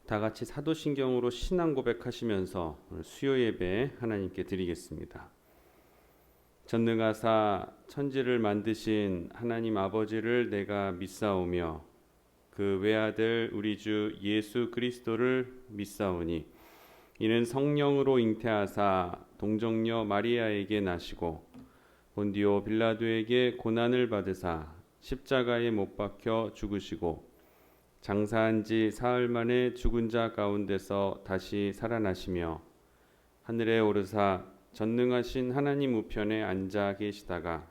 다 같이 사도신경으로 신앙 고백하시면서 오늘 수요 예배 하나님께 드리겠습니다. 전능하사 천지를 만드신 하나님 아버지를 내가 믿사오며 그 외아들 우리 주 예수 그리스도를 믿사오니 이는 성령으로 잉태하사 동정녀 마리아에게 나시고 본디오 빌라도에게 고난을 받으사 십자가에 못 박혀 죽으시고 장사한 지 사흘 만에 죽은 자 가운데서 다시 살아나시며 하늘에 오르사 전능하신 하나님 우편에 앉아 계시다가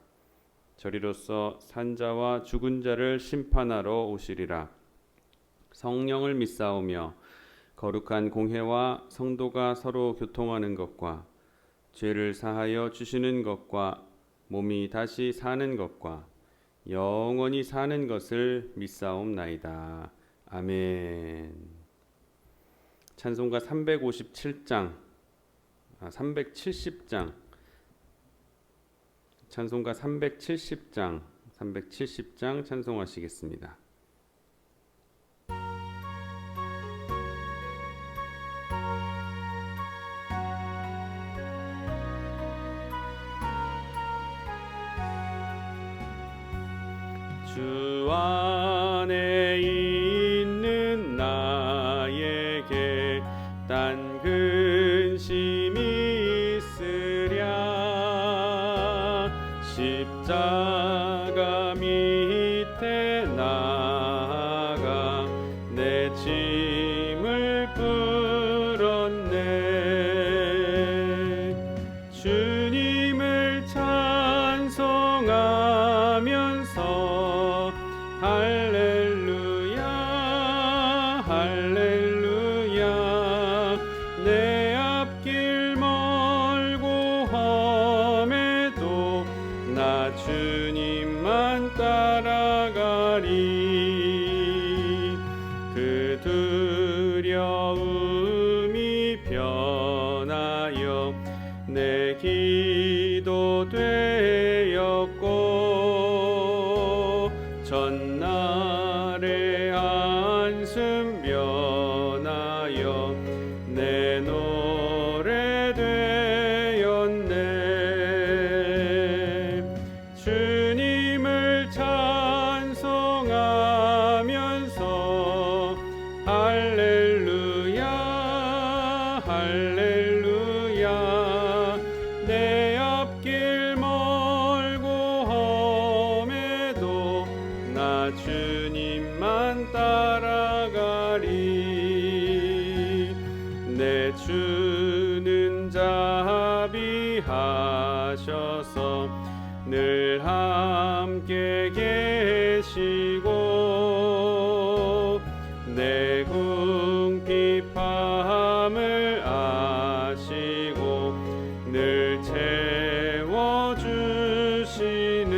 저리로서 산자와 죽은 자를 심판하러 오시리라. 성령을 믿사오며 거룩한 공회와 성도가 서로 교통하는 것과 죄를 사하여 주시는 것과 몸이 다시 사는 것과 영원히 사는 것을 믿사옵나이다. 아멘. 찬송가 370장 찬송가 370장 찬송하시겠습니다. 주 안에 있는 나에게 딴 근심이 있으랴. 십자가 밑에 나아가 내 짐을 풀었네. 주님을 찬송하면서 할렐루야 할렐루야. 내 앞길 멀고 험해도 나 주님만 따라가리. 그 두려움이 변하여 내 기도 되었고 전날의 한숨 변하여 내 노래 되었네. 주님을 찬송하면서 할렐루야 할렐루야. 내 앞길 멀고 험해도 나 주님만 따라가리. 내 주는 자비하셔서 늘 함께 계시고 내 궁핍함을 아시고 늘 채워주시네.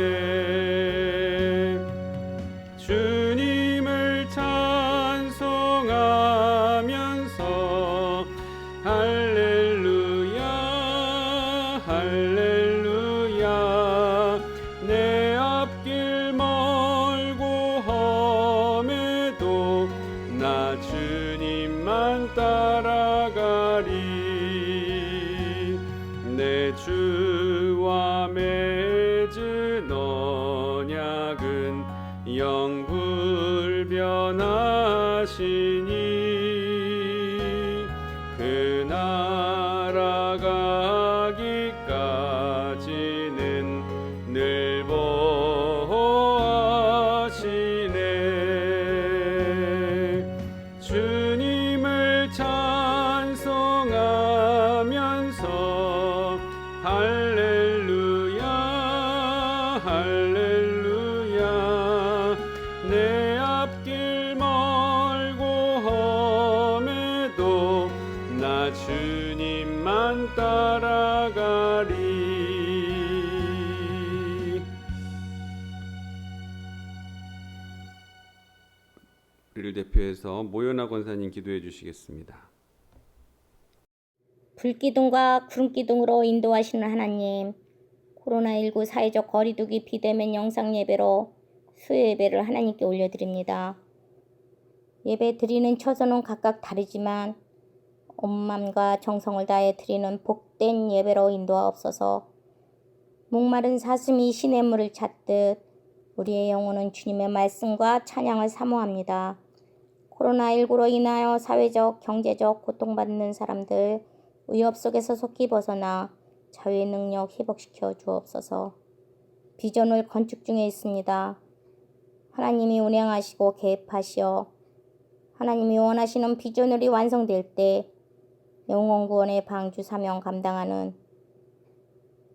주님을 찬송하면서 할렐루야 할렐루야. 내 앞길 멀고 험해도 나 주님만 따라가리. 내 주와 맺은 언약은 영불변하시니 그 나라 가기까지는 늘 보호하시네. 주님을 찬송하면서 할렐루야 할렐루야. 내 앞길 멀고 험해도 나 주님만 따라가리. 우리를 대표해서 모요나 권사님 기도해 주시겠습니다. 불기둥과 구름기둥으로 인도하시는 하나님, 코로나19 사회적 거리두기 비대면 영상 예배로 수요 예배를 하나님께 올려드립니다. 예배 드리는 처소는 각각 다르지만 온 마음과 정성을 다해 드리는 복된 예배로 인도하옵소서. 목마른 사슴이 시냇 물을 찾듯 우리의 영혼은 주님의 말씀과 찬양을 사모합니다. 코로나19로 인하여 사회적, 경제적 고통받는 사람들 위협 속에서 속히 벗어나 자유의 능력 회복시켜 주옵소서. 비전을 건축 중에 있습니다. 하나님이 운행하시고 계획하시어 하나님이 원하시는 비전을이 완성될 때 영혼 구원의 방주 사명 감당하는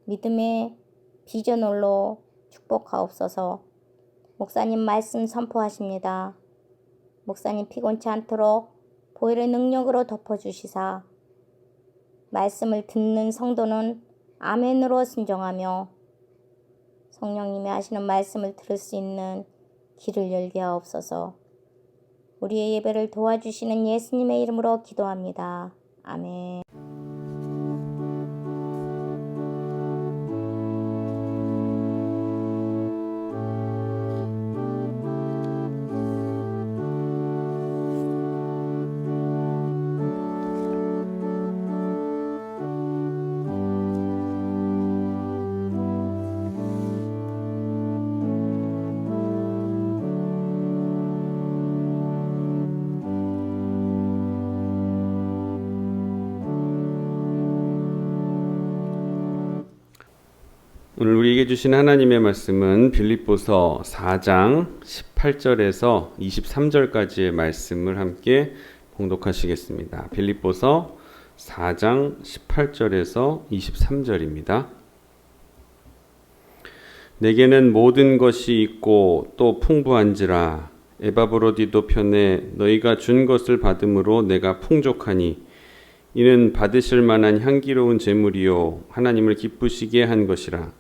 믿음의 비전홀로 축복하옵소서. 목사님 말씀 선포하십니다. 목사님 피곤치 않도록 보혈의 능력으로 덮어주시사 말씀을 듣는 성도는 아멘으로 순종하며 성령님이 하시는 말씀을 들을 수 있는 길을 열게 하옵소서. 우리의 예배를 도와주시는 예수님의 이름으로 기도합니다. 아멘. 오늘 우리에게 주신 하나님의 말씀은 빌립보서 4장 18절에서 23절까지의 말씀을 함께 봉독하시겠습니다. 빌립보서 4장 18절에서 23절입니다. 내게는 모든 것이 있고 또 풍부한지라 에바브로디도 편에 너희가 준 것을 받음으로 내가 풍족하니 이는 받으실 만한 향기로운 제물이요 하나님을 기쁘시게 한 것이라.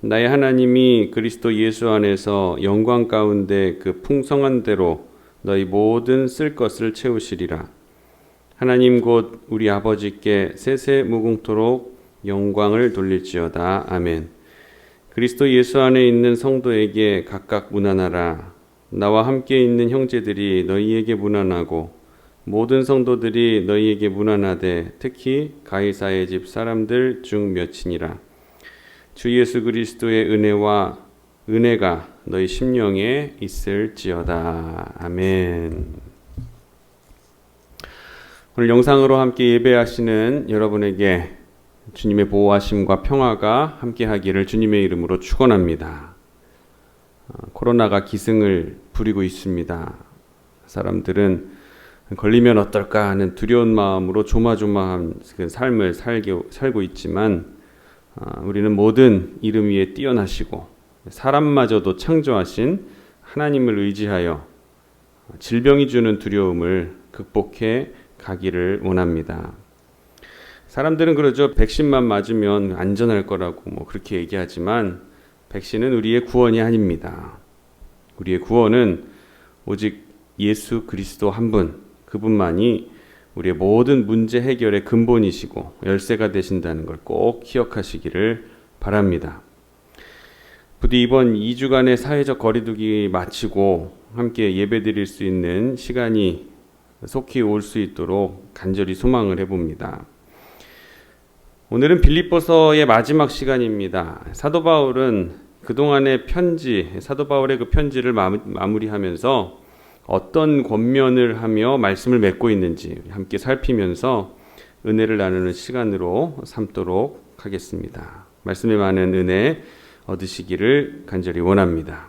나의 하나님이 그리스도 예수 안에서 영광 가운데 그 풍성한 대로 너희 모든 쓸 것을 채우시리라. 하나님 곧 우리 아버지께 세세 무궁토록 영광을 돌릴지어다. 아멘. 그리스도 예수 안에 있는 성도에게 각각 문안하라. 나와 함께 있는 형제들이 너희에게 문안하고 모든 성도들이 너희에게 문안하되 특히 가이사의 집 사람들 중 몇이니라. 주 예수 그리스도의 은혜가 너희 심령에 있을지어다. 아멘. 오늘 영상으로 함께 예배하시는 여러분에게 주님의 보호하심과 평화가 함께하기를 주님의 이름으로 축원합니다. 코로나가 기승을 부리고 있습니다. 사람들은 걸리면 어떨까 하는 두려운 마음으로 조마조마한 그 삶을 살고 있지만 우리는 모든 이름 위에 뛰어나시고 사람마저도 창조하신 하나님을 의지하여 질병이 주는 두려움을 극복해 가기를 원합니다. 사람들은 그러죠. 백신만 맞으면 안전할 거라고 그렇게 얘기하지만 백신은 우리의 구원이 아닙니다. 우리의 구원은 오직 예수 그리스도 한 분, 그분만이 우리의 모든 문제 해결의 근본이시고 열쇠가 되신다는 걸 꼭 기억하시기를 바랍니다. 부디 이번 2주간의 사회적 거리두기 마치고 함께 예배드릴 수 있는 시간이 속히 올 수 있도록 간절히 소망을 해봅니다. 오늘은 빌립보서의 마지막 시간입니다. 사도 바울은 그동안의 사도 바울의 그 편지를 마무리하면서 어떤 권면을 하며 말씀을 맺고 있는지 함께 살피면서 은혜를 나누는 시간으로 삼도록 하겠습니다. 말씀에 많은 은혜 얻으시기를 간절히 원합니다.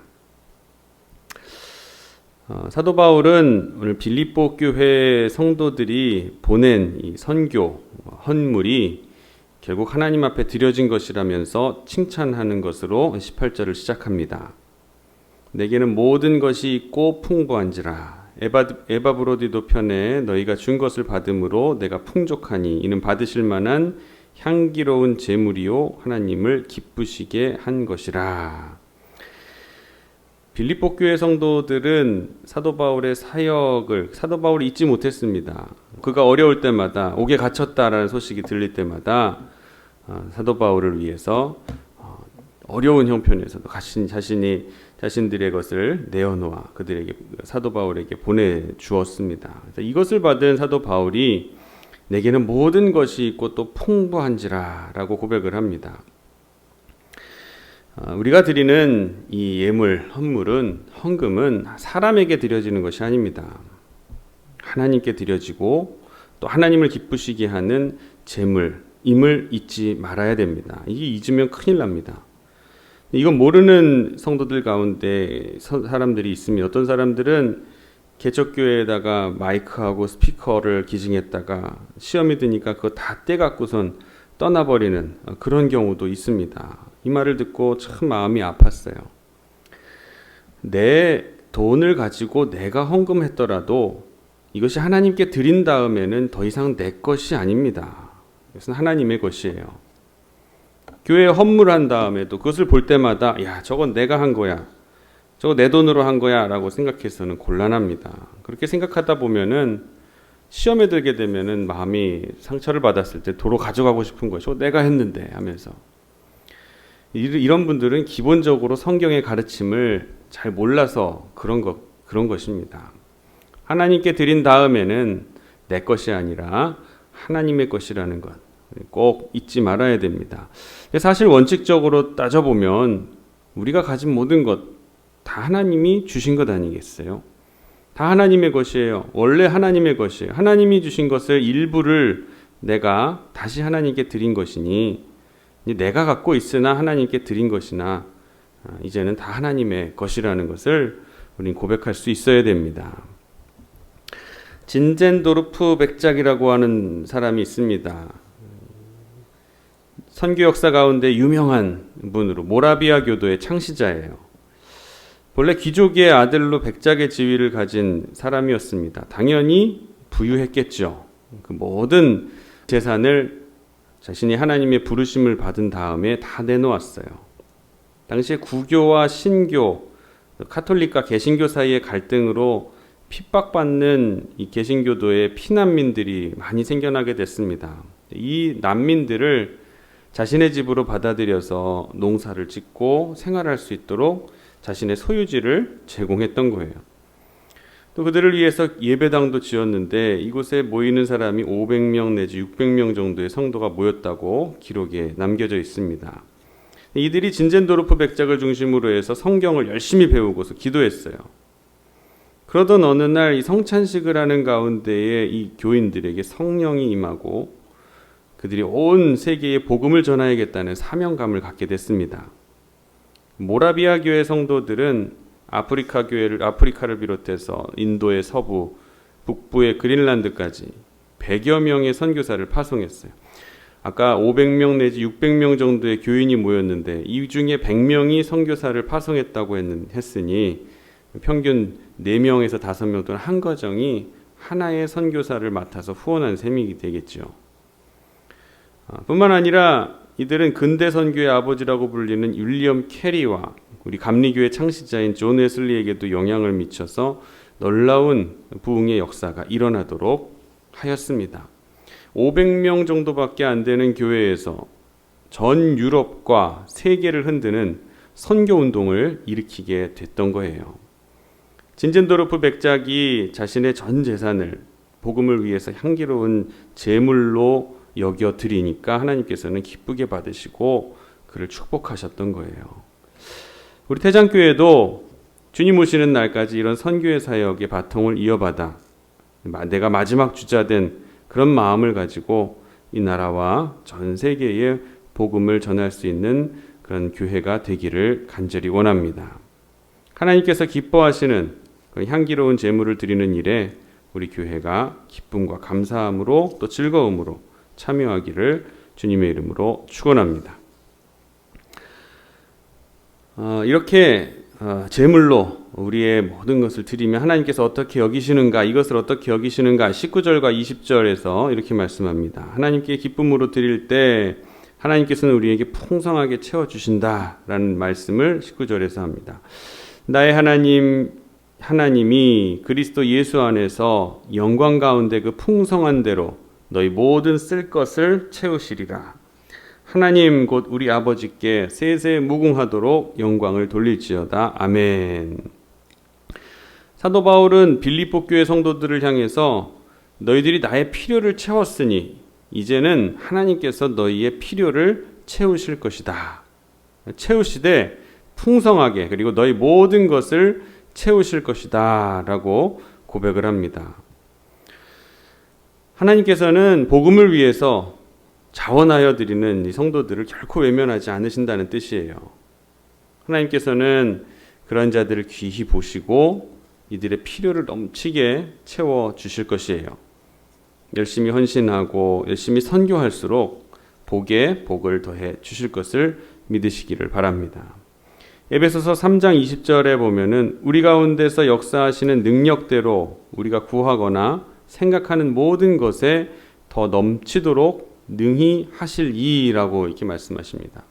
사도 바울은 오늘 빌립보 교회 성도들이 보낸 이 선교, 헌물이 결국 하나님 앞에 드려진 것이라면서 칭찬하는 것으로 18절을 시작합니다. 내게는 모든 것이 있고 풍부한지라 에바브로디도 편에 너희가 준 것을 받음으로 내가 풍족하니 이는 받으실 만한 향기로운 제물이요 하나님을 기쁘시게 한 것이라. 빌립보 교회 성도들은 사도 바울의 사역을 사도 바울이 잊지 못했습니다. 그가 어려울 때마다 옥에 갇혔다라는 소식이 들릴 때마다 사도 바울을 위해서 어려운 형편에서도 자신이 자신들의 것을 내어놓아 그들에게 사도 바울에게 보내주었습니다. 이것을 받은 사도 바울이 내게는 모든 것이 있고 또 풍부한지라 라고 고백을 합니다. 우리가 드리는 이 예물, 헌금은 사람에게 드려지는 것이 아닙니다. 하나님께 드려지고 또 하나님을 기쁘시게 하는 재물임을 잊지 말아야 됩니다. 이게 잊으면 큰일 납니다. 이건 모르는 성도들 가운데 사람들이 있으면 어떤 사람들은 개척교회에다가 마이크하고 스피커를 기증했다가 시험이 드니까 그거 다 떼갖고선 떠나버리는 그런 경우도 있습니다. 이 말을 듣고 참 마음이 아팠어요. 내 돈을 가지고 내가 헌금했더라도 이것이 하나님께 드린 다음에는 더 이상 내 것이 아닙니다. 이것은 하나님의 것이에요. 교회에 헌물한 다음에도 그것을 볼 때마다 야, 저건 내가 한 거야. 저거 내 돈으로 한 거야 라고 생각해서는 곤란합니다. 그렇게 생각하다 보면은 시험에 들게 되면은 마음이 상처를 받았을 때 도로 가져가고 싶은 거예요. 저거 내가 했는데 하면서. 이런 분들은 기본적으로 성경의 가르침을 잘 몰라서 그런 것입니다. 하나님께 드린 다음에는 내 것이 아니라 하나님의 것이라는 것 꼭 잊지 말아야 됩니다. 사실 원칙적으로 따져보면 우리가 가진 모든 것 다 하나님이 주신 것 아니겠어요? 다 하나님의 것이에요. 원래 하나님의 것이에요. 하나님이 주신 것을 일부를 내가 다시 하나님께 드린 것이니 내가 갖고 있으나 하나님께 드린 것이나 이제는 다 하나님의 것이라는 것을 우리는 고백할 수 있어야 됩니다. 진젠도르프 백작이라고 하는 사람이 있습니다. 선교 역사 가운데 유명한 분으로 모라비아 교도의 창시자예요. 본래 귀족의 아들로 백작의 지위를 가진 사람이었습니다. 당연히 부유했겠죠. 그 모든 재산을 자신이 하나님의 부르심을 받은 다음에 다 내놓았어요. 당시에 구교와 신교, 카톨릭과 개신교 사이의 갈등으로 핍박받는 이 개신교도의 피난민들이 많이 생겨나게 됐습니다. 이 난민들을 자신의 집으로 받아들여서 농사를 짓고 생활할 수 있도록 자신의 소유지를 제공했던 거예요. 또 그들을 위해서 예배당도 지었는데 이곳에 모이는 사람이 500명 내지 600명 정도의 성도가 모였다고 기록에 남겨져 있습니다. 이들이 진젠도르프 백작을 중심으로 해서 성경을 열심히 배우고서 기도했어요. 그러던 어느 날 이 성찬식을 하는 가운데에 이 교인들에게 성령이 임하고 그들이 온 세계에 복음을 전하야겠다는 사명감을 갖게 됐습니다. 모라비아 교회 성도들은 아프리카를 비롯해서 인도의 서부, 북부의 그린란드까지 100여 명의 선교사를 파송했어요. 아까 500명 내지 600명 정도의 교인이 모였는데 이 중에 100명이 선교사를 파송했다고 했으니 평균 4명에서 5명 또는 한 가정이 하나의 선교사를 맡아서 후원한 셈이 되겠죠. 뿐만 아니라 이들은 근대 선교의 아버지라고 불리는 윌리엄 캐리와 우리 감리교의 창시자인 존 웨슬리에게도 영향을 미쳐서 놀라운 부흥의 역사가 일어나도록 하였습니다. 500명 정도밖에 안 되는 교회에서 전 유럽과 세계를 흔드는 선교 운동을 일으키게 됐던 거예요. 진젠도르프 백작이 자신의 전 재산을 복음을 위해서 향기로운 제물로 여겨 드리니까 하나님께서는 기쁘게 받으시고 그를 축복하셨던 거예요. 우리 태장교회도 주님 오시는 날까지 이런 선교의 사역의 바통을 이어받아 내가 마지막 주자된 그런 마음을 가지고 이 나라와 전 세계에 복음을 전할 수 있는 그런 교회가 되기를 간절히 원합니다. 하나님께서 기뻐하시는 그 향기로운 제물을 드리는 일에 우리 교회가 기쁨과 감사함으로 또 즐거움으로 참여하기를 주님의 이름으로 축원합니다. 이렇게 제물로 우리의 모든 것을 드리면 하나님께서 어떻게 여기시는가, 이것을 어떻게 여기시는가 19절과 20절에서 이렇게 말씀합니다. 하나님께 기쁨으로 드릴 때 하나님께서는 우리에게 풍성하게 채워주신다라는 말씀을 19절에서 합니다. 나의 하나님이 그리스도 예수 안에서 영광 가운데 그 풍성한 대로 너희 모든 쓸 것을 채우시리라. 하나님 곧 우리 아버지께 세세 무궁하도록 영광을 돌릴지어다. 아멘. 사도 바울은 빌립보 교회 성도들을 향해서 너희들이 나의 필요를 채웠으니 이제는 하나님께서 너희의 필요를 채우실 것이다. 채우시되 풍성하게, 그리고 너희 모든 것을 채우실 것이다 라고 고백을 합니다. 하나님께서는 복음을 위해서 자원하여 드리는 이 성도들을 결코 외면하지 않으신다는 뜻이에요. 하나님께서는 그런 자들을 귀히 보시고 이들의 필요를 넘치게 채워주실 것이에요. 열심히 헌신하고 열심히 선교할수록 복에 복을 더해 주실 것을 믿으시기를 바랍니다. 에베소서 3장 20절에 보면은 우리 가운데서 역사하시는 능력대로 우리가 구하거나 생각하는 모든 것에 더 넘치도록 능히 하실 이라고 이렇게 말씀하십니다.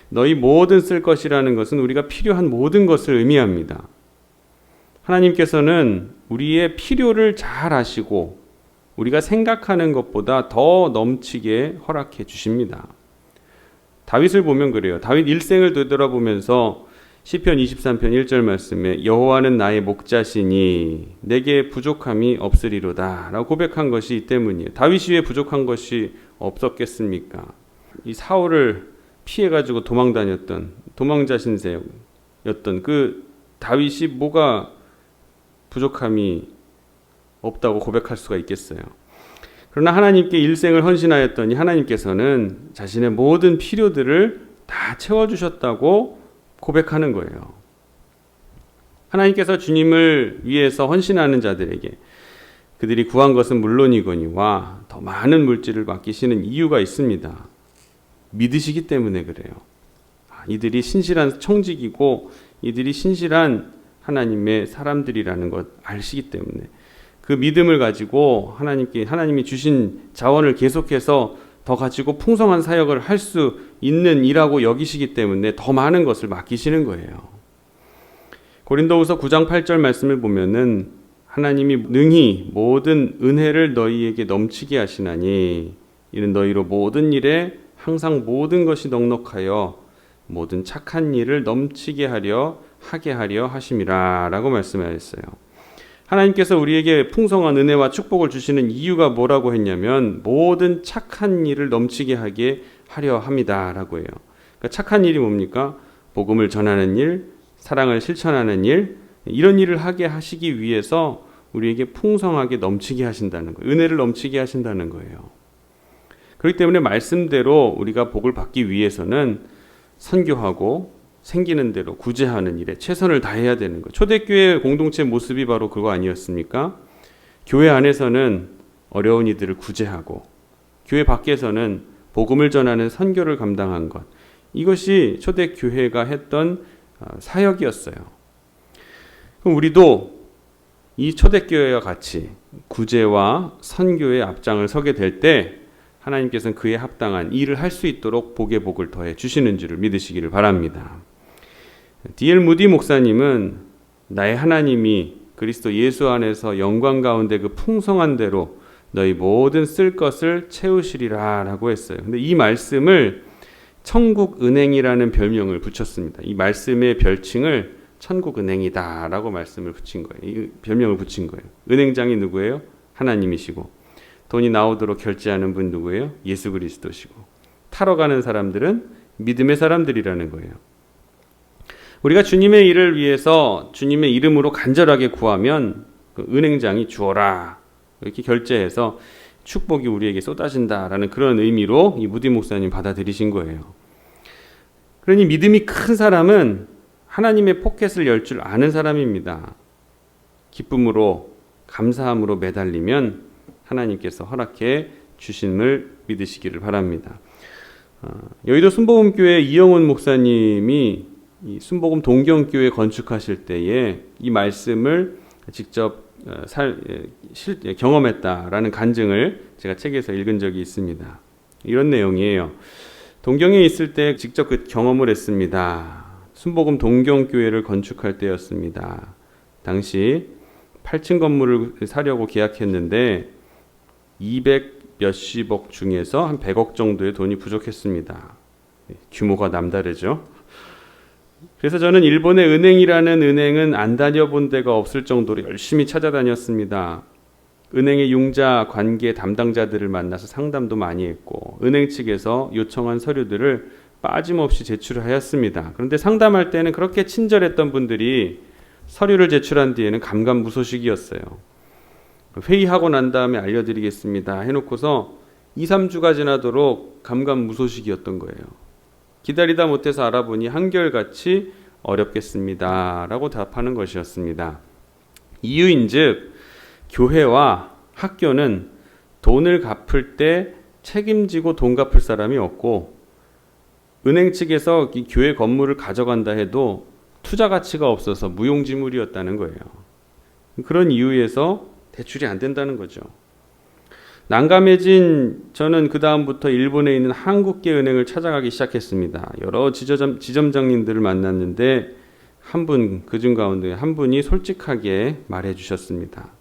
너희 모든 쓸 것이라는 것은 우리가 필요한 모든 것을 의미합니다. 하나님께서는 우리의 필요를 잘 아시고 우리가 생각하는 것보다 더 넘치게 허락해 주십니다. 다윗을 보면 그래요. 다윗 일생을 되돌아보면서 시편 23편 1절 말씀에 여호와는 나의 목자시니 내게 부족함이 없으리로다 라고 고백한 것이 이 때문이에요. 다윗이 왜 부족한 것이 없었겠습니까? 이 사울을 피해가지고 도망다녔던 도망자 신세였던 그 다윗이 뭐가 부족함이 없다고 고백할 수가 있겠어요. 그러나 하나님께 일생을 헌신하였더니 하나님께서는 자신의 모든 필요들을 다 채워주셨다고 고백하는 거예요. 하나님께서 주님을 위해서 헌신하는 자들에게 그들이 구한 것은 물론이거니와 더 많은 물질을 맡기시는 이유가 있습니다. 믿으시기 때문에 그래요. 이들이 신실한 청직이고 이들이 신실한 하나님의 사람들이라는 것 아시기 때문에 그 믿음을 가지고 하나님이 주신 자원을 계속해서 더 가지고 풍성한 사역을 할 수 있는 이라고 여기시기 때문에 더 많은 것을 맡기시는 거예요. 고린도후서 9장 8절 말씀을 보면은 하나님이 능히 모든 은혜를 너희에게 넘치게 하시나니 이는 너희로 모든 일에 항상 모든 것이 넉넉하여 모든 착한 일을 넘치게 하게 하려 하심이라 라고 말씀하셨어요. 하나님께서 우리에게 풍성한 은혜와 축복을 주시는 이유가 뭐라고 했냐면 모든 착한 일을 넘치게 하게 하려 합니다 라고 해요. 그러니까 착한 일이 뭡니까? 복음을 전하는 일, 사랑을 실천하는 일, 이런 일을 하게 하시기 위해서 우리에게 풍성하게 넘치게 하신다는 거예요. 은혜를 넘치게 하신다는 거예요. 그렇기 때문에 말씀대로 우리가 복을 받기 위해서는 선교하고 생기는 대로 구제하는 일에 최선을 다해야 되는 거예요. 초대교회 공동체 모습이 바로 그거 아니었습니까? 교회 안에서는 어려운 이들을 구제하고 교회 밖에서는 복음을 전하는 선교를 감당한 것. 이것이 초대교회가 했던 사역이었어요. 그럼 우리도 이 초대교회와 같이 구제와 선교의 앞장을 서게 될 때 하나님께서는 그에 합당한 일을 할 수 있도록 복에 복을 더해 주시는 줄을 믿으시기를 바랍니다. D.L. 무디 목사님은 나의 하나님이 그리스도 예수 안에서 영광 가운데 그 풍성한 대로 너희 모든 쓸 것을 채우시리라 라고 했어요. 근데 이 말씀을 천국은행이라는 별명을 붙였습니다. 이 말씀의 별칭을 천국은행이다 라고 말씀을 붙인 거예요. 이 별명을 붙인 거예요. 은행장이 누구예요? 하나님이시고 돈이 나오도록 결제하는 분 누구예요? 예수 그리스도시고 타러 가는 사람들은 믿음의 사람들이라는 거예요. 우리가 주님의 일을 위해서 주님의 이름으로 간절하게 구하면 그 은행장이 주어라 이렇게 결제해서 축복이 우리에게 쏟아진다라는 그런 의미로 이 무디 목사님 받아들이신 거예요. 그러니 믿음이 큰 사람은 하나님의 포켓을 열 줄 아는 사람입니다. 기쁨으로 감사함으로 매달리면 하나님께서 허락해 주심을 믿으시기를 바랍니다. 여의도 순복음교회 이영훈 목사님이 이 순복음 동경교회 건축하실 때에 이 말씀을 직접 경험했다라는 간증을 제가 책에서 읽은 적이 있습니다. 이런 내용이에요. 동경에 있을 때 직접 그 경험을 했습니다. 순복음 동경교회를 건축할 때였습니다. 당시 8층 건물을 사려고 계약했는데 200 몇십억 중에서 한 100억 정도의 돈이 부족했습니다. 규모가 남다르죠. 그래서 저는 일본의 은행이라는 은행은 안 다녀본 데가 없을 정도로 열심히 찾아다녔습니다. 은행의 융자 관계 담당자들을 만나서 상담도 많이 했고 은행 측에서 요청한 서류들을 빠짐없이 제출하였습니다. 그런데 상담할 때는 그렇게 친절했던 분들이 서류를 제출한 뒤에는 감감무소식이었어요. 회의하고 난 다음에 알려드리겠습니다 해놓고서 2, 3주가 지나도록 감감무소식이었던 거예요. 기다리다 못해서 알아보니 한결같이 어렵겠습니다 라고 답하는 것이었습니다. 이유인즉 교회와 학교는 돈을 갚을 때 책임지고 돈 갚을 사람이 없고 은행 측에서 이 교회 건물을 가져간다 해도 투자 가치가 없어서 무용지물이었다는 거예요. 그런 이유에서 대출이 안 된다는 거죠. 난감해진 저는 그 다음부터 일본에 있는 한국계 은행을 찾아가기 시작했습니다. 여러 지점장님들을 만났는데 그중 가운데 한 분이 솔직하게 말해 주셨습니다.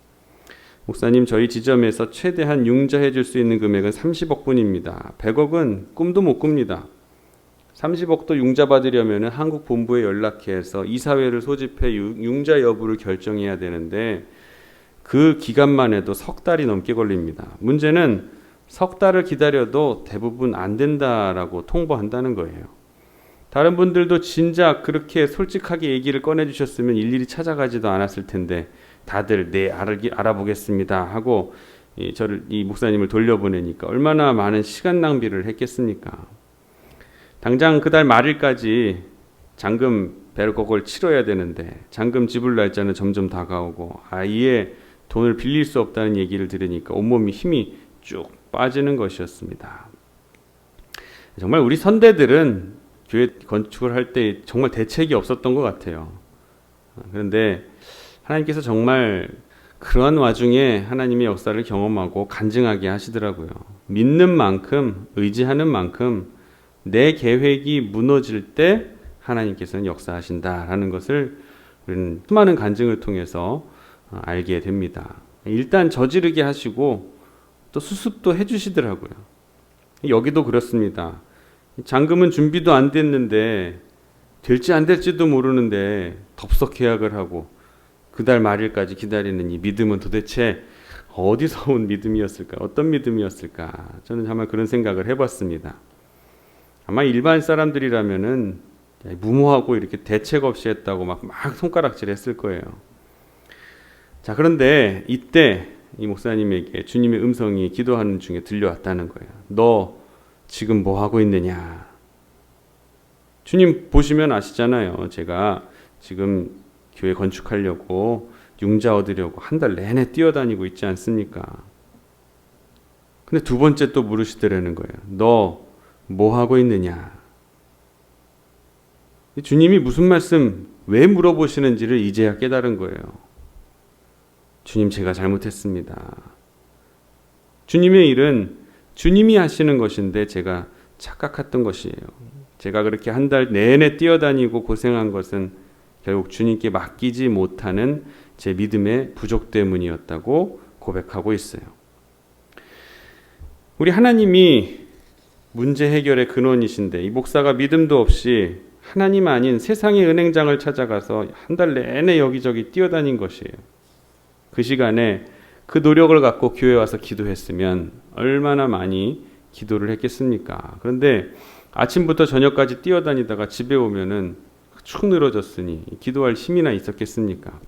목사님, 저희 지점에서 최대한 융자해 줄 수 있는 금액은 30억 뿐입니다. 100억은 꿈도 못 꿉니다. 30억도 융자 받으려면 한국 본부에 연락해서 이사회를 소집해 융자 여부를 결정해야 되는데 그 기간만 해도 석 달이 넘게 걸립니다. 문제는 석 달을 기다려도 대부분 안 된다라고 통보한다는 거예요. 다른 분들도 진작 그렇게 솔직하게 얘기를 꺼내주셨으면 일일이 찾아가지도 않았을 텐데 다들 네 알아보겠습니다 하고 이 목사님을 돌려보내니까 얼마나 많은 시간 낭비를 했겠습니까? 당장 그달 말일까지 잔금 100억을 치러야 되는데 잔금 지불 날짜는 점점 다가오고 아예 돈을 빌릴 수 없다는 얘기를 들으니까 온몸이 힘이 쭉 빠지는 것이었습니다. 정말 우리 선대들은 교회 건축을 할 때 정말 대책이 없었던 것 같아요. 그런데 하나님께서 정말 그러한 와중에 하나님의 역사를 경험하고 간증하게 하시더라고요. 믿는 만큼, 의지하는 만큼 내 계획이 무너질 때 하나님께서는 역사하신다라는 것을 우리는 수많은 간증을 통해서 알게 됩니다. 일단 저지르게 하시고 또 수습도 해주시더라고요. 여기도 그렇습니다. 잔금은 준비도 안 됐는데 될지 안 될지도 모르는데 덥석 계약을 하고 그달 말일까지 기다리는 이 믿음은 도대체 어디서 온 믿음이었을까? 어떤 믿음이었을까? 저는 정말 그런 생각을 해봤습니다. 아마 일반 사람들이라면은 무모하고 이렇게 대책 없이 했다고 막 손가락질 했을 거예요. 자, 그런데 이때 이 목사님에게 주님의 음성이 기도하는 중에 들려왔다는 거예요. 너 지금 뭐 하고 있느냐? 주님 보시면 아시잖아요. 제가 지금 교회 건축하려고 융자 얻으려고 한 달 내내 뛰어다니고 있지 않습니까? 근데 두 번째 또 물으시더라는 거예요. 너 뭐 하고 있느냐? 주님이 무슨 말씀 왜 물어보시는지를 이제야 깨달은 거예요. 주님, 제가 잘못했습니다. 주님의 일은 주님이 하시는 것인데 제가 착각했던 것이에요. 제가 그렇게 한 달 내내 뛰어다니고 고생한 것은 결국 주님께 맡기지 못하는 제 믿음의 부족 때문이었다고 고백하고 있어요. 우리 하나님이 문제 해결의 근원이신데 이 목사가 믿음도 없이 하나님 아닌 세상의 은행장을 찾아가서 한 달 내내 여기저기 뛰어다닌 것이에요. 그 시간에 그 노력을 갖고 교회에 와서 기도했으면 얼마나 많이 기도를 했겠습니까? 그런데 아침부터 저녁까지 뛰어다니다가 집에 오면은 축 늘어졌으니 기도할 힘이나 있었겠습니까?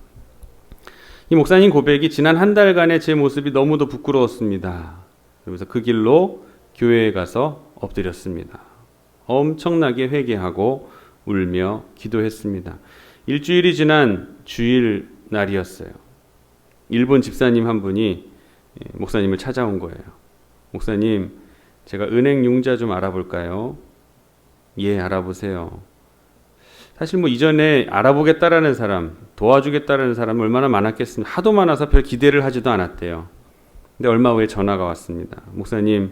이 목사님 고백이 지난 한 달간의 제 모습이 너무도 부끄러웠습니다. 그래서 그 길로 교회에 가서 엎드렸습니다. 엄청나게 회개하고 울며 기도했습니다. 일주일이 지난 주일 날이었어요. 일본 집사님 한 분이 목사님을 찾아온 거예요. 목사님, 제가 은행 융자 좀 알아볼까요? 예, 알아보세요. 사실 이전에 알아보겠다라는 사람, 도와주겠다라는 사람 얼마나 많았겠습니까? 하도 많아서 별 기대를 하지도 않았대요. 근데 얼마 후에 전화가 왔습니다. 목사님,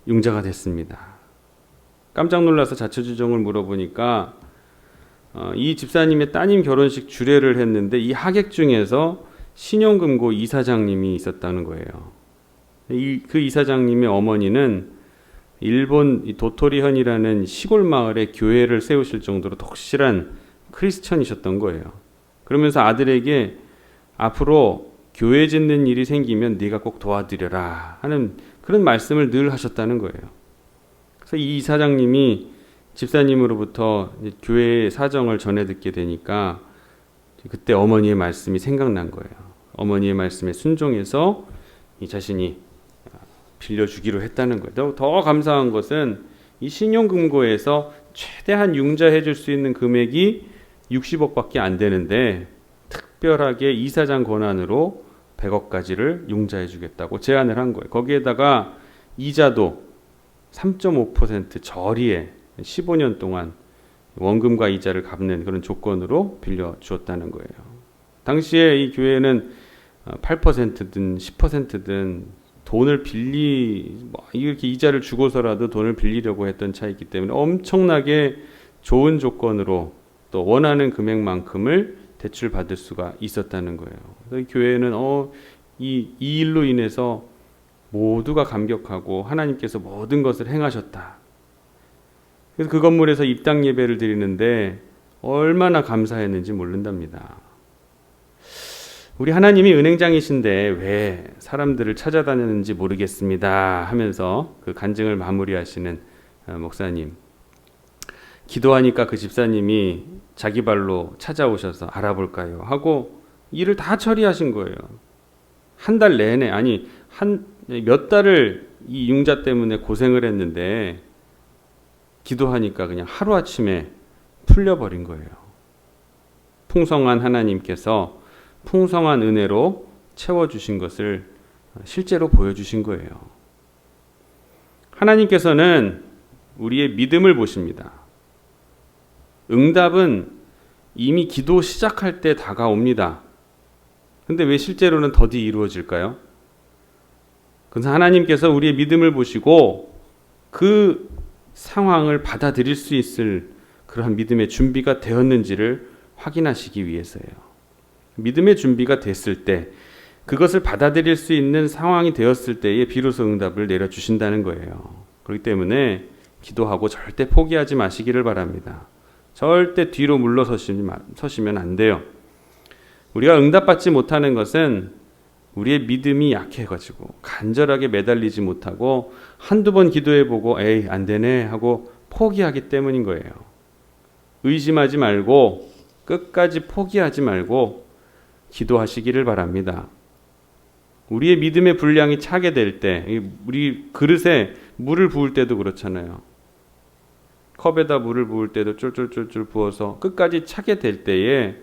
융자가 됐습니다. 깜짝 놀라서 자초지종을 물어보니까 이 집사님의 따님 결혼식 주례를 했는데 이 하객 중에서 신용금고 이사장님이 있었다는 거예요. 그 이사장님의 어머니는 일본 이 도토리현이라는 시골 마을에 교회를 세우실 정도로 독실한 크리스천이셨던 거예요. 그러면서 아들에게 앞으로 교회 짓는 일이 생기면 네가 꼭 도와드려라 하는 그런 말씀을 늘 하셨다는 거예요. 그래서 이 이사장님이 집사님으로부터 교회의 사정을 전해 듣게 되니까 그때 어머니의 말씀이 생각난 거예요. 어머니의 말씀에 순종해서 이 자신이 빌려주기로 했다는 거예요. 더 감사한 것은 이 신용금고에서 최대한 융자해 줄 수 있는 금액이 60억밖에 안 되는데 특별하게 이사장 권한으로 100억까지를 융자해 주겠다고 제안을 한 거예요. 거기에다가 이자도 3.5% 저리에 15년 동안 원금과 이자를 갚는 그런 조건으로 빌려주었다는 거예요. 당시에 이 교회는 8%든 10%든 돈을 이렇게 이자를 주고서라도 돈을 빌리려고 했던 차이기 때문에 엄청나게 좋은 조건으로 또 원하는 금액만큼을 대출받을 수가 있었다는 거예요. 그래서 이 교회는 이 일로 인해서 모두가 감격하고 하나님께서 모든 것을 행하셨다. 그래서 그 건물에서 입당 예배를 드리는데 얼마나 감사했는지 모른답니다. 우리 하나님이 은행장이신데 왜 사람들을 찾아다녔는지 모르겠습니다 하면서 그 간증을 마무리하시는 목사님. 기도하니까 그 집사님이 자기 발로 찾아오셔서 알아볼까요 하고 일을 다 처리하신 거예요. 한 달 내내 몇 달을 이 융자 때문에 고생을 했는데 기도하니까 그냥 하루아침에 풀려버린 거예요. 풍성한 하나님께서 풍성한 은혜로 채워주신 것을 실제로 보여주신 거예요. 하나님께서는 우리의 믿음을 보십니다. 응답은 이미 기도 시작할 때 다가옵니다. 근데 왜 실제로는 더디 이루어질까요? 그래서 하나님께서 우리의 믿음을 보시고 그 상황을 받아들일 수 있을 그러한 믿음의 준비가 되었는지를 확인하시기 위해서예요. 믿음의 준비가 됐을 때 그것을 받아들일 수 있는 상황이 되었을 때에 비로소 응답을 내려주신다는 거예요. 그렇기 때문에 기도하고 절대 포기하지 마시기를 바랍니다. 절대 뒤로 물러서시면 안 돼요. 우리가 응답받지 못하는 것은 우리의 믿음이 약해가지고 간절하게 매달리지 못하고 한두 번 기도해보고 에이 안 되네 하고 포기하기 때문인 거예요. 의심하지 말고 끝까지 포기하지 말고 기도하시기를 바랍니다. 우리의 믿음의 분량이 차게 될 때, 우리 그릇에 물을 부을 때도 그렇잖아요. 컵에다 물을 부을 때도 쫄쫄쫄쫄 부어서 끝까지 차게 될 때에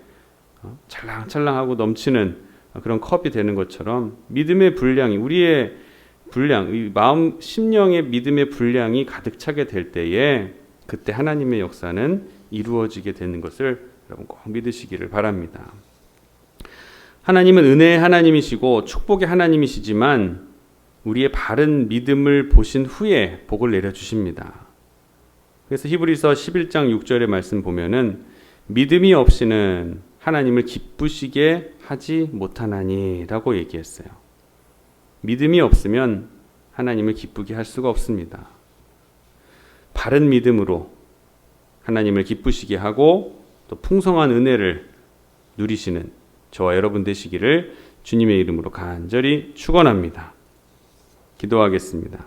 찰랑찰랑하고 넘치는 그런 컵이 되는 것처럼 믿음의 분량이 우리의 분량, 마음 심령의 믿음의 분량이 가득 차게 될 때에 그때 하나님의 역사는 이루어지게 되는 것을 여러분 꼭 믿으시기를 바랍니다. 하나님은 은혜의 하나님이시고 축복의 하나님이시지만 우리의 바른 믿음을 보신 후에 복을 내려주십니다. 그래서 히브리서 11장 6절의 말씀 보면은 믿음이 없이는 하나님을 기쁘시게 하지 못하나니 라고 얘기했어요. 믿음이 없으면 하나님을 기쁘게 할 수가 없습니다. 바른 믿음으로 하나님을 기쁘시게 하고 또 풍성한 은혜를 누리시는 저와 여러분 되시기를 주님의 이름으로 간절히 축원합니다. 기도하겠습니다.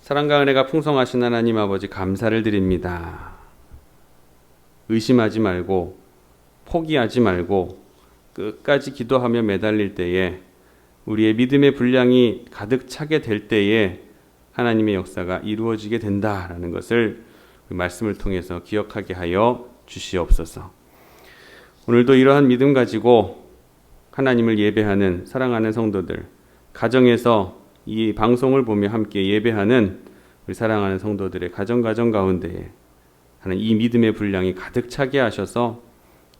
사랑과 은혜가 풍성하신 하나님 아버지 감사를 드립니다. 의심하지 말고 포기하지 말고 끝까지 기도하며 매달릴 때에 우리의 믿음의 분량이 가득 차게 될 때에 하나님의 역사가 이루어지게 된다라는 것을 말씀을 통해서 기억하게 하여 주시옵소서. 오늘도 이러한 믿음 가지고 하나님을 예배하는 사랑하는 성도들, 가정에서 이 방송을 보며 함께 예배하는 우리 사랑하는 성도들의 가정 가운데에 하는 이 믿음의 분량이 가득 차게 하셔서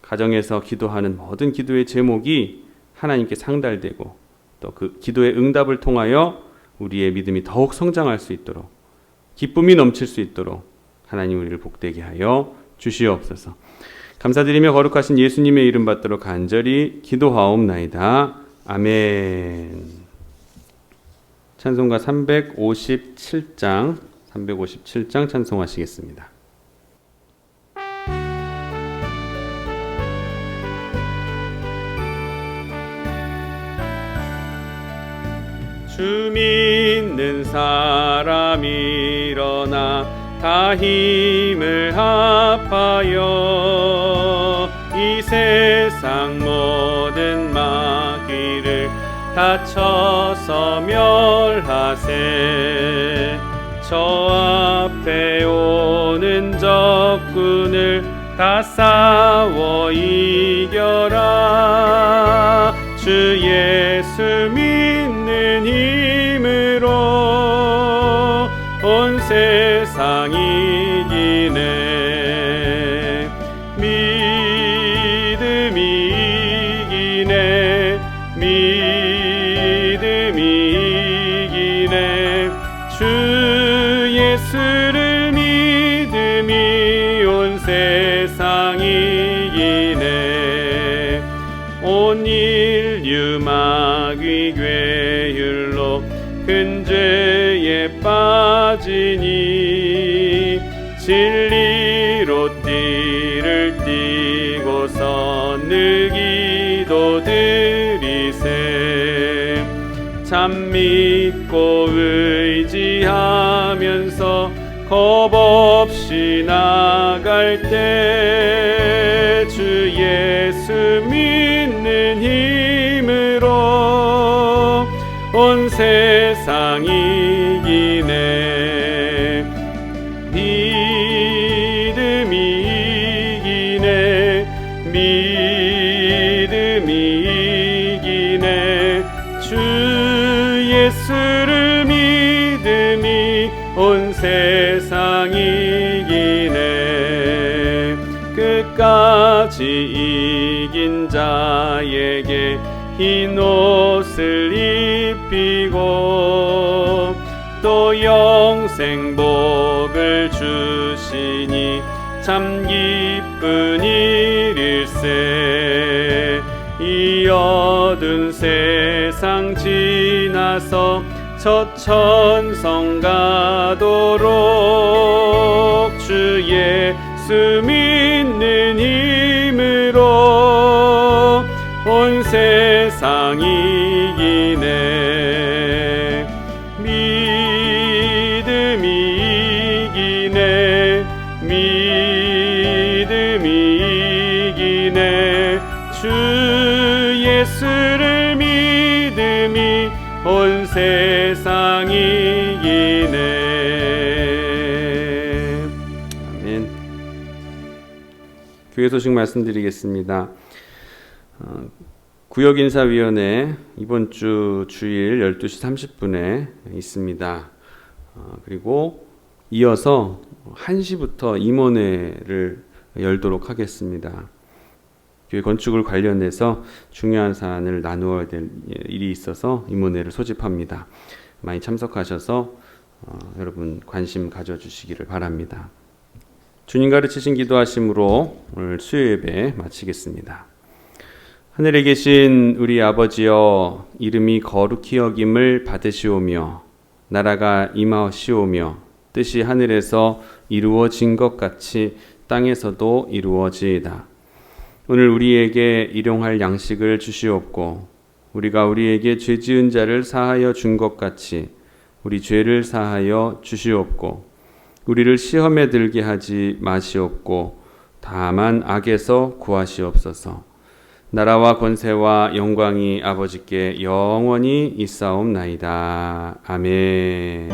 가정에서 기도하는 모든 기도의 제목이 하나님께 상달되고 또 그 기도의 응답을 통하여 우리의 믿음이 더욱 성장할 수 있도록 기쁨이 넘칠 수 있도록 하나님 우리를 복되게 하여 주시옵소서. 감사드리며 거룩하신 예수님의 이름 받도록 간절히 기도하옵나이다. 아멘. 찬송가 357장 찬송하시겠습니다. 주 믿는 사람 일어나 다 힘을 합하여 이 세상 모든 마귀를 다 쳐서 멸하세. 저 앞에 오는 적군을 다 싸워 이겨라. 주 예수 믿는 힘으로 온 세상 이기네. 믿음이 이기네. 믿음이 이기네. 주 예수를 믿음이 온 세상 이기네. 온 인류 마귀 괴율로 큰 죄에 빠지니 진리로 띠를 띠고서 늘 기도드리세. 참 믿고 의지하면서 겁 없이 나갈 때 주 예수 믿는 힘으로 온 세상 이기네. 믿음이 이기네. 믿음이 이기네. 주 예수를 믿음이 온 세상 이기네. 끝까지 이긴 자에게 흰 옷을 입히고 또 영생 복을 주시니 참 기쁜 일일세. 이 어두운 세상 지나서 첫 천성 가도록 주 예수 믿는 힘으로 온 세상 이기네. 믿음이 이기네. 믿음이 이기네. 주 예수를 믿음이 온 세상 이기네. 아멘. 교회 소식 말씀드리겠습니다. 구역인사위원회 이번 주 주일 12시 30분에 있습니다. 그리고 이어서 1시부터 임원회를 열도록 하겠습니다. 교회 건축을 관련해서 중요한 사안을 나누어야 될 일이 있어서 임원회를 소집합니다. 많이 참석하셔서 여러분 관심 가져주시기를 바랍니다. 주님 가르치신 기도하심으로 오늘 수요 예배 마치겠습니다. 하늘에 계신 우리 아버지여, 이름이 거룩히 여김을 받으시오며 나라가 임하시오며 뜻이 하늘에서 이루어진 것 같이 땅에서도 이루어지이다. 오늘 우리에게 일용할 양식을 주시옵고 우리가 우리에게 죄 지은 자를 사하여 준 것 같이 우리 죄를 사하여 주시옵고 우리를 시험에 들게 하지 마시옵고 다만 악에서 구하시옵소서. 나라와 권세와 영광이 아버지께 영원히 있사옵나이다. 아멘.